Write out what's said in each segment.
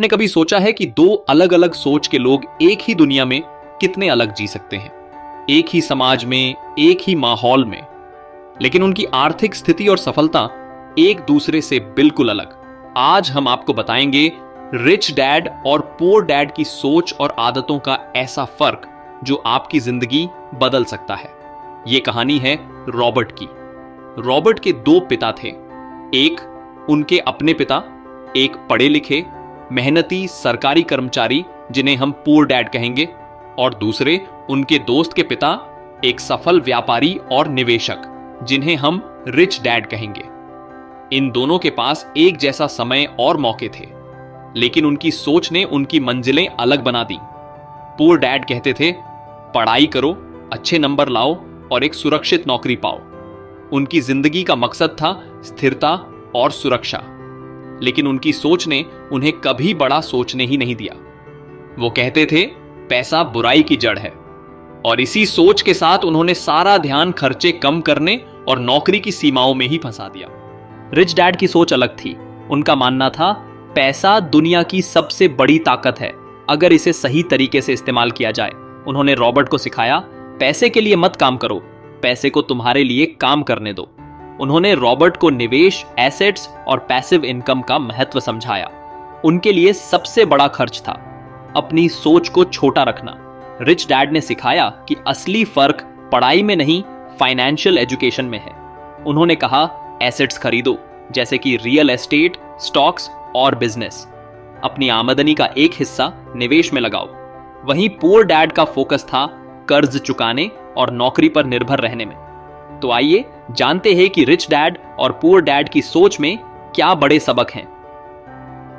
आपने कभी सोचा है कि दो अलग अलग सोच के लोग एक ही दुनिया में कितने अलग जी सकते हैं, एक ही समाज में, एक ही माहौल में, लेकिन उनकी आर्थिक स्थिति और सफलता एक दूसरे से बिल्कुल अलग। आज हम आपको बताएंगे रिच डैड और पुअर डैड की सोच और आदतों का ऐसा फर्क जो आपकी जिंदगी बदल सकता है। यह कहानी है रॉबर्ट की। रॉबर्ट के दो पिता थे, एक उनके अपने पिता, एक पढ़े लिखे मेहनती सरकारी कर्मचारी जिन्हें हम पुअर डैड कहेंगे, और दूसरे उनके दोस्त के पिता, एक सफल व्यापारी और निवेशक जिन्हें हम रिच डैड कहेंगे। इन दोनों के पास एक जैसा समय और मौके थे, लेकिन उनकी सोच ने उनकी मंजिलें अलग बना दी। पुअर डैड कहते थे, पढ़ाई करो, अच्छे नंबर लाओ और एक सुरक्षित नौकरी पाओ। उनकी जिंदगी का मकसद था स्थिरता और सुरक्षा, लेकिन उनकी सोच ने उन्हें कभी बड़ा सोचने ही नहीं दिया। वो कहते थे, पैसा बुराई की जड़ है, और इसी सोच के साथ उन्होंने सारा ध्यान खर्चे कम करने और नौकरी की सीमाओं में ही फंसा दिया। रिच डैड की सोच अलग थी। उनका मानना था, पैसा दुनिया की सबसे बड़ी ताकत है अगर इसे सही तरीके से इस्तेमाल किया जाए। उन्होंने रॉबर्ट को सिखाया, पैसे के लिए मत काम करो, पैसे को तुम्हारे लिए काम करने दो। उन्होंने रॉबर्ट को निवेश, एसेट्स और पैसिव इनकम का महत्व समझाया। उनके लिए सबसे बड़ा खर्च था अपनी सोच को छोटा रखना। रिच डैड ने सिखाया कि असली फर्क पढ़ाई में नहीं, फाइनेंशियल एजुकेशन में है। उन्होंने कहा, एसेट्स खरीदो, जैसे कि रियल एस्टेट, स्टॉक्स और बिजनेस। अपनी आमदनी का एक हिस्सा निवेश में लगाओ। वहीं पुअर डैड का फोकस था कर्ज चुकाने और नौकरी पर निर्भर रहने में। तो आइए जानते हैं कि रिच डैड और पुअर डैड की सोच में क्या बड़े सबक हैं।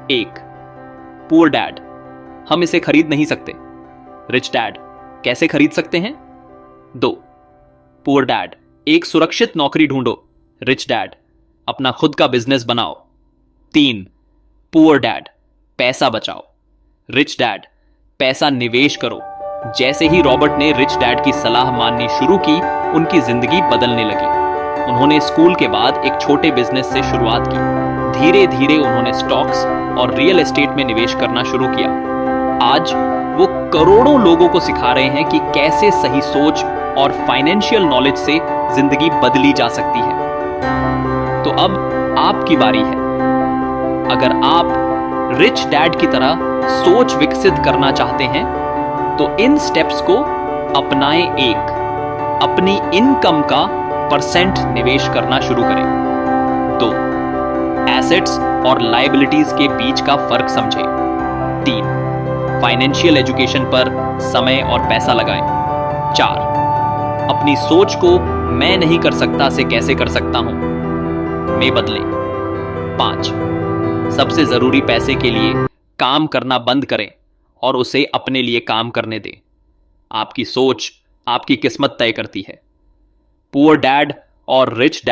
1. पुअर डैड, हम इसे खरीद नहीं सकते। रिच डैड, कैसे खरीद सकते हैं? 2. पुअर डैड, एक सुरक्षित नौकरी ढूंढो। रिच डैड, अपना खुद का बिजनेस बनाओ। 3. पुअर डैड, पैसा बचाओ। रिच डैड, पैसा निवेश करो। जैसे ही रॉबर्ट ने रिच डैड की सलाह माननी शुरू की, उनकी जिंदगी बदलने लगी। उन्होंने स्कूल के बाद एक छोटे बिजनेस से शुरुआत की। धीरे धीरे उन्होंने स्टॉक्स और रियल एस्टेट में निवेश करना शुरू किया। आज वो करोड़ों लोगों को सिखा रहे हैं कि कैसे सही सोच और फाइनेंशियल नॉलेज से जिंदगी बदली जा सकती है। तो अब आपकी बारी है। अगर आप रिच डैड की तरह सोच विकसित करना चाहते हैं तो इन स्टेप्स को अपनाएं। 1. अपनी इनकम का % निवेश करना शुरू करें। 2. एसेट्स और लायबिलिटीज के बीच का फर्क समझें। 3. फाइनेंशियल एजुकेशन पर समय और पैसा लगाएं। 4. अपनी सोच को मैं नहीं कर सकता से कैसे कर सकता हूं में बदलें। 5. सबसे जरूरी पैसे के लिए काम करना बंद करें और उसे अपने लिए काम करने दें। आपकी सोच आपकी किस्मत तय करती है। पुअर डैड और रिच डैड